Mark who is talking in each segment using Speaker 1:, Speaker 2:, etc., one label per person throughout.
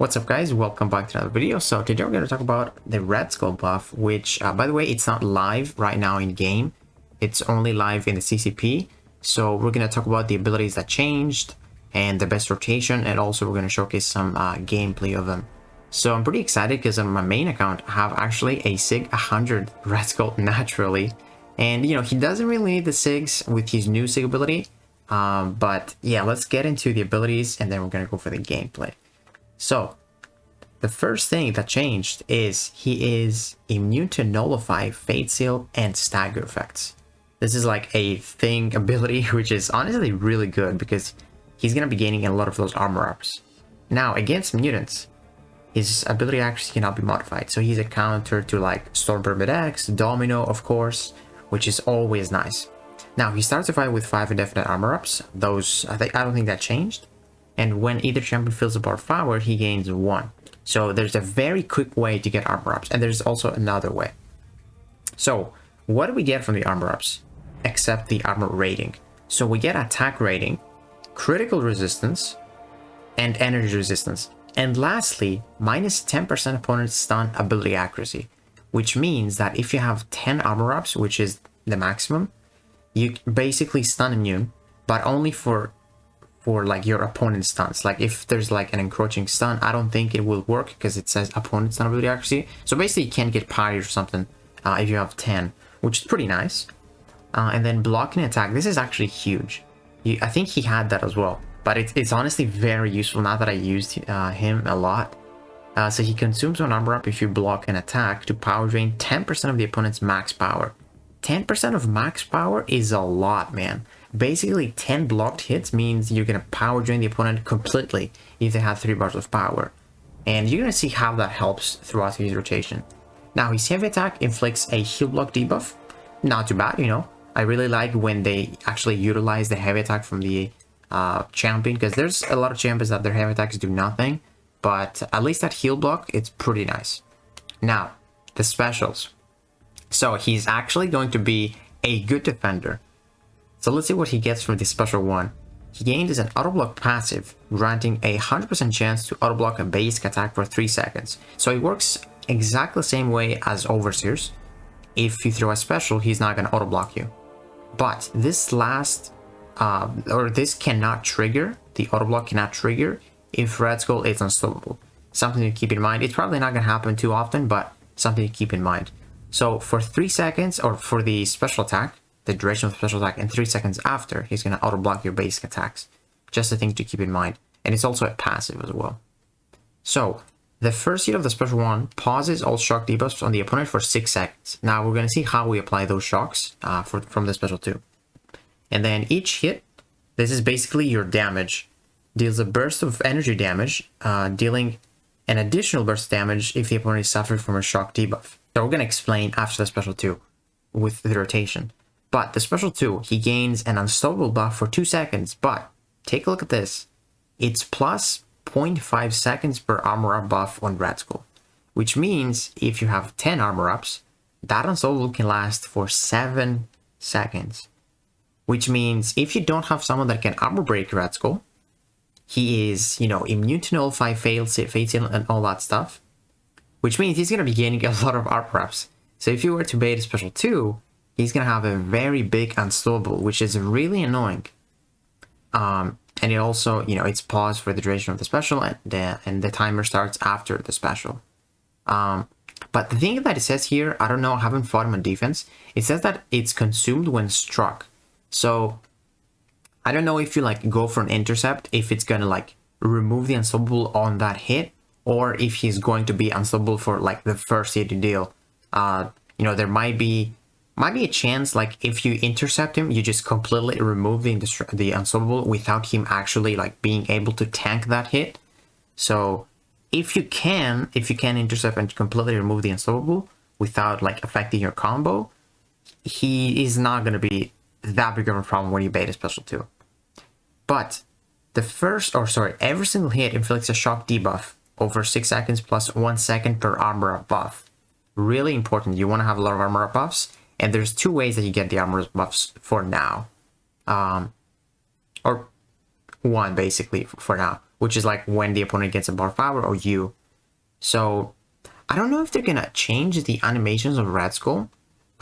Speaker 1: What's up guys, welcome back to another video. So today we're going to talk about the Red Skull buff, which by the way, it's not live right now in game. It's only live in the CCP. So we're going to talk about the abilities that changed and the best rotation, and also we're going to showcase some gameplay of them. So I'm pretty excited because on my main account I have actually a SIG 100 Red Skull naturally. And you know, he doesn't really need the SIGs with his new SIG ability. But yeah, let's get into the abilities and then we're going to go for the gameplay. So, the first thing that changed is he is immune to nullify, fate seal, and stagger effects. This is like a thing ability, which is honestly really good because he's going to be gaining a lot of those armor ups. Now, against mutants, his ability actually cannot be modified. So he's a counter to like Stormbird X, Domino, of course, which is always nice. Now, he starts the fight with 5 indefinite armor ups. Those, I don't think that changed. And when either champion fills a bar of power, he gains 1. So there's a very quick way to get armor ups, and there's also another way. So what do we get from the armor ups? Except the armor rating. So we get attack rating, critical resistance, and energy resistance. And lastly, minus 10% opponent's stun ability accuracy, which means that if you have 10 armor ups, which is the maximum, you basically stun immune, but only for like your opponent's stuns. Like if there's like an encroaching stun, I don't think it will work because it says opponent's stun ability accuracy. So basically you can't get parry or something if you have 10, which is pretty nice. And then blocking attack, this is actually huge. I think he had that as well, but it's honestly very useful now that I used him a lot. So he consumes one armor up if you block an attack to power drain 10% of the opponent's max power. 10% of max power is a lot, man. Basically, 10 blocked hits means you're going to power drain the opponent completely if they have 3 bars of power. And you're going to see how that helps throughout his rotation. Now, his heavy attack inflicts a heal block debuff. Not too bad, you know. I really like when they actually utilize the heavy attack from the champion, because there's a lot of champions that their heavy attacks do nothing. But at least that heal block, it's pretty nice. Now, the specials. So he's actually going to be a good defender. So let's see what he gets from the special one. He gains an auto block passive, granting a 100% chance to auto block a basic attack for 3 seconds. So it works exactly the same way as Overseers. If you throw a special, he's not going to auto block you. But this this cannot trigger, the auto block cannot trigger if Red Skull is unstoppable. Something to keep in mind. It's probably not going to happen too often, but something to keep in mind. So for 3 seconds, or for the special attack, the duration of the special attack, and 3 seconds after, he's going to auto block your basic attacks. Just a thing to keep in mind. And it's also a passive as well. So the first hit of the special one pauses all shock debuffs on the opponent for 6 seconds. Now we're going to see how we apply those shocks from the special 2. And then each hit, this is basically your damage, deals a burst of energy damage, dealing an additional burst of damage if the opponent is suffering from a shock debuff. So we're going to explain after the special 2 with the rotation. But the special 2, he gains an unstoppable buff for 2 seconds, but take a look at this. It's plus 0.5 seconds per armor up buff on Red Skull, which means if you have 10 armor ups, that unstoppable can last for 7 seconds. Which means if you don't have someone that can armor break Red Skull, he is, you know, immune to nullify, fate seal, and all that stuff. Which means he's going to be gaining a lot of armor ups. So if you were to bait a special 2, he's going to have a very big unstoppable, which is really annoying. And it also, you know, it's paused for the duration of the special, and the timer starts after the special. But the thing that it says here, I don't know, I haven't fought him on defense. It says that it's consumed when struck. So I don't know if you like go for an intercept, if it's going to like remove the unstoppable on that hit, or if he's going to be unstoppable for like the first hit you deal. You know, there might be a chance like if you intercept him, you just completely remove the unstoppable without him actually like being able to tank that hit. So if you can intercept and completely remove the unstoppable without like affecting your combo, he is not going to be that big of a problem when you bait a special 2. But every single hit inflicts a shock debuff over 6 seconds plus 1 second per armor up buff. Really important. You want to have a lot of armor up buffs. And there's 2 ways that you get the armor buffs for now. Or 1 basically for now. which is like when the opponent gets a bar of power or you. So I don't know if they're gonna change the animations of Red Skull.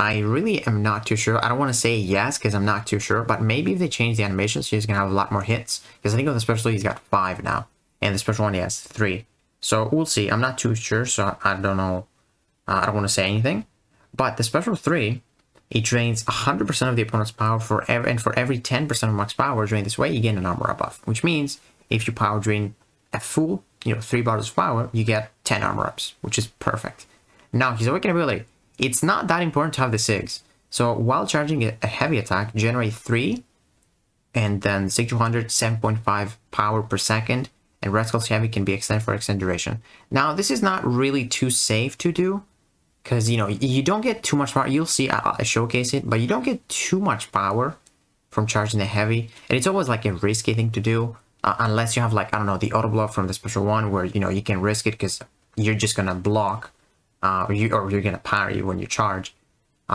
Speaker 1: I really am not too sure. I don't want to say yes because I'm not too sure, but maybe if they change the animations, he's gonna have a lot more hits. Because I think of the special he's got 5 now, and the special one he has 3. So we'll see. I'm not too sure, so I don't know. I don't want to say anything. But the special 3, it drains 100% of the opponent's power for every 10% of max power drained this way, you gain an armor up buff. Which means if you power drain a full, 3 bars of power, you get 10 armor ups, which is perfect. Now his awakening ability. It's not that important to have the 6. So while charging a heavy attack, generate 3, and then 6200, 7.5 power per second, and Red Skull's heavy can be extended for extended duration. Now this is not really too safe to do, because you don't get too much power. You'll see I showcase it, but you don't get too much power from charging the heavy, and it's always like a risky thing to do, unless you have like, I don't know, the auto block from the special one where you can risk it because you're just gonna block. Or you're gonna parry when you charge.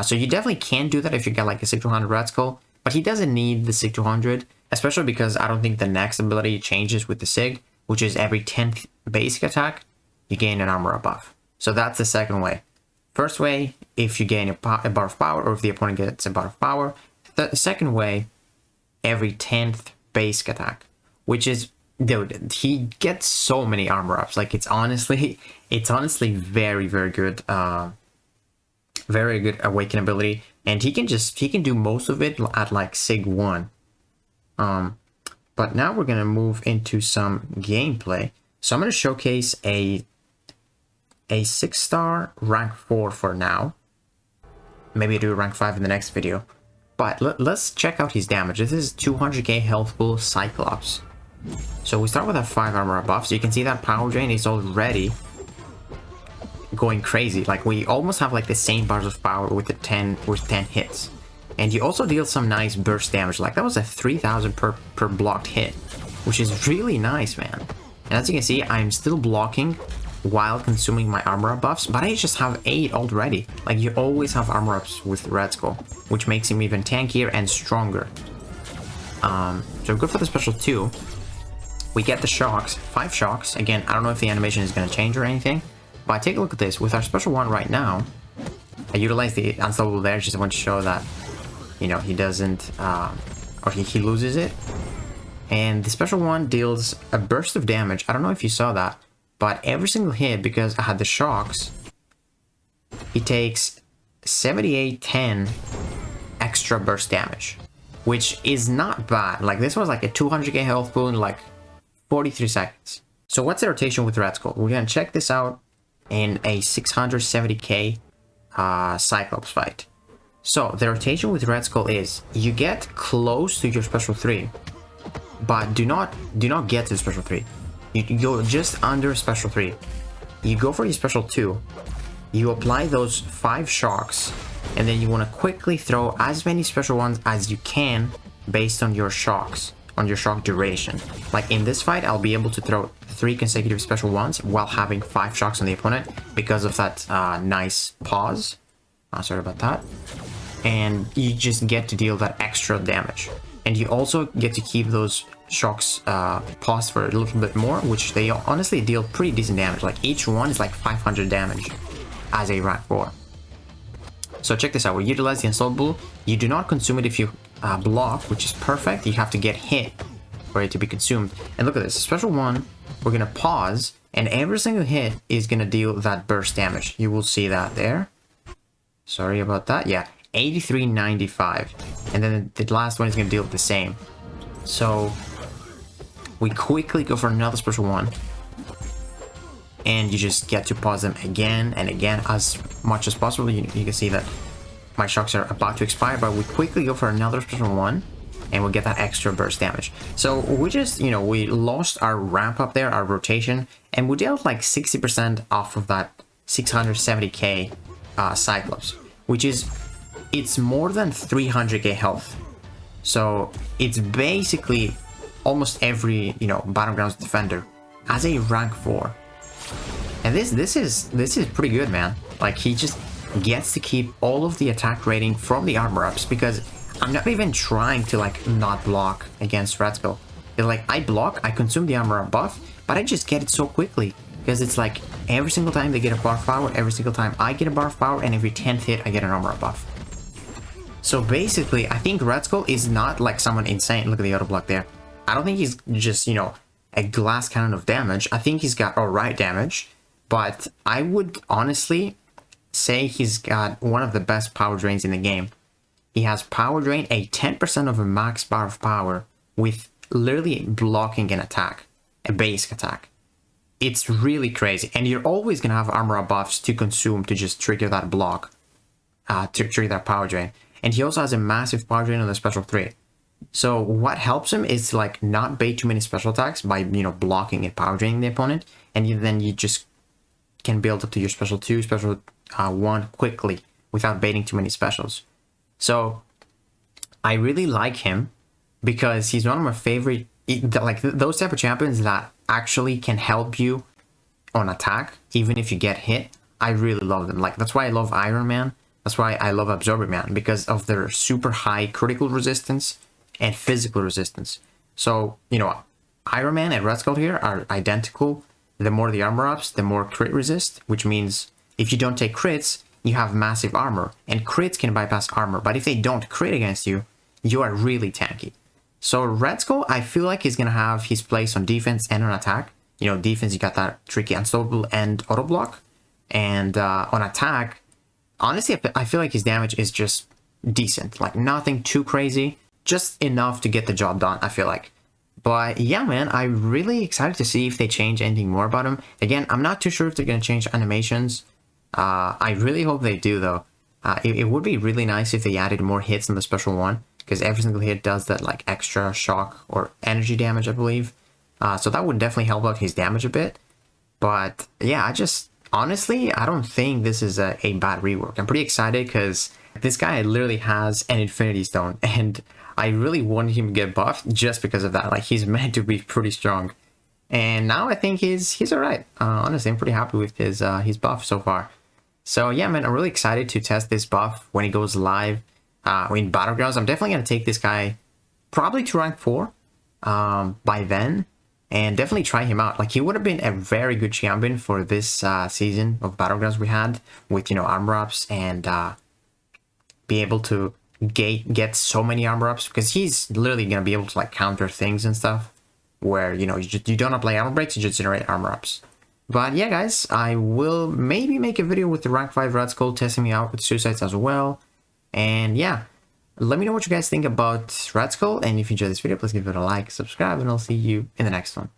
Speaker 1: So you definitely can do that if you get like a 6200 Red Skull, but he doesn't need the 6200, especially because I don't think the next ability changes with the Sig, which is every 10th basic attack, you gain an armor buff. So that's the second way. First way, if you gain a bar of power, or if the opponent gets a bar of power. The second way, every 10th basic attack, which is, dude, he gets so many armor ups. Like it's honestly very, very good. Very good awaken ability, and he can do most of it at like Sig 1. But now we're gonna move into some gameplay. So I'm gonna showcase a 6-star rank 4 for now. Maybe do a rank 5 in the next video. But let's check out his damage. This is 200k health pool Cyclops. So we start with a 5 armor buff. So you can see that power drain is already going crazy. Like we almost have like the same bars of power with 10 hits. And you also deal some nice burst damage. Like that was a 3000 per blocked hit, which is really nice, man. And as you can see, I'm still blocking while consuming my armor up buffs, but I just have 8 already. Like you always have armor ups with Red Skull, which makes him even tankier and stronger. So good for the special 2. We get the shocks, 5 shocks. Again, I don't know if the animation is going to change or anything, but take a look at this. With our special 1 right now, I utilize the unstoppable there, just want to show that, he doesn't, or he loses it. And the special 1 deals a burst of damage. I don't know if you saw that, but every single hit, because I had the shocks, he takes 7810 extra burst damage, which is not bad. Like this was like a 200k health pool in like 43 seconds. So what's the rotation with Red Skull? We're gonna check this out in a 670k Cyclops fight. So the rotation with Red Skull is you get close to your special 3, but do not get to the special 3. You go just under special 3. You go for your special 2. You apply those 5 shocks, and then you want to quickly throw as many special ones as you can based on your shocks, on your shock duration. Like in this fight, I'll be able to throw 3 consecutive special ones while having 5 shocks on the opponent because of that nice pause. Sorry about that. And you just get to deal that extra damage. And you also get to keep those shocks paused for a little bit more, which they honestly deal pretty decent damage. Like each one is like 500 damage as a rank 4. So check this out. We utilize the unstoppable. You do not consume it if you block, which is perfect. You have to get hit for it to be consumed. And look at this. Special 1, we're going to pause, and every single hit is going to deal that burst damage. You will see that there. Sorry about that. Yeah, 8395. And then the last one is going to deal the same. So we quickly go for another special 1. And you just get to pause them again and again as much as possible. You can see that my shocks are about to expire, but we quickly go for another special 1, and we'll get that extra burst damage. So we just, we lost our ramp up there, our rotation, and we dealt like 60% off of that 670k Cyclops, which is, it's more than 300k health. So it's basically almost every, Battlegrounds defender as a rank 4. And this is pretty good, man. Like he just gets to keep all of the attack rating from the armor ups, because I'm not even trying to like not block against Red Skull. Because like I block, I consume the armor up buff, but I just get it so quickly. Because it's like every single time they get a bar of power, every single time I get a bar of power, and every 10th hit I get an armor up buff. So basically, I think Red Skull is not like someone insane. Look at the auto block there. I don't think he's just, you know, a glass cannon of damage. I think he's got alright damage, but I would honestly say he's got one of the best power drains in the game. He has power drain, a 10% of a max bar of power with literally blocking an attack, a basic attack. It's really crazy, and you're always gonna have armor up buffs to consume to just trigger that block, to trigger that power drain. And he also has a massive power drain on the special 3. So what helps him is like not bait too many special attacks by, you know, blocking and power draining the opponent, and then you just can build up to your special 2, special 1 quickly without baiting too many specials. So I really like him because he's one of my favorite, like those type of champions that actually can help you on attack even if you get hit. I really love them. Like that's why I love Iron Man. That's why I love Absorber Man, because of their super high critical resistance and physical resistance. So, you know, Iron Man and Red Skull here are identical. The more the armor ups, the more crit resist, which means if you don't take crits, you have massive armor, and crits can bypass armor. But if they don't crit against you, you are really tanky. So Red Skull, I feel like he's gonna have his place on defense and on attack. You know, defense, you got that tricky unstoppable and auto block, and on attack, honestly, I feel like his damage is just decent, like nothing too crazy, just enough to get the job done, I feel like. But yeah, man, I'm really excited to see if they change anything more about him. Again, I'm not too sure if they're going to change animations. I really hope they do, though. It would be really nice if they added more hits on the special 1, because every single hit does that like extra shock or energy damage, I believe. So that would definitely help out his damage a bit. But yeah, honestly, I don't think this is a bad rework. I'm pretty excited because this guy literally has an Infinity Stone, and I really wanted him to get buffed just because of that. Like, he's meant to be pretty strong. And now I think he's alright. Honestly, I'm pretty happy with his buff so far. So yeah, man, I'm really excited to test this buff when it goes live in Battlegrounds. I'm definitely going to take this guy probably to rank 4 by then. And definitely try him out. Like, he would have been a very good champion for this season of Battlegrounds we had, with, you know, armor ups and be able to get so many armor ups, because he's literally gonna be able to like counter things and stuff where, you know, you don't apply armor breaks, you just generate armor ups. But yeah, guys, I will maybe make a video with the rank 5 Red Skull testing me out with suicides as well. And yeah, let me know what you guys think about Red Skull, and if you enjoyed this video, please give it a like, subscribe, and I'll see you in the next one.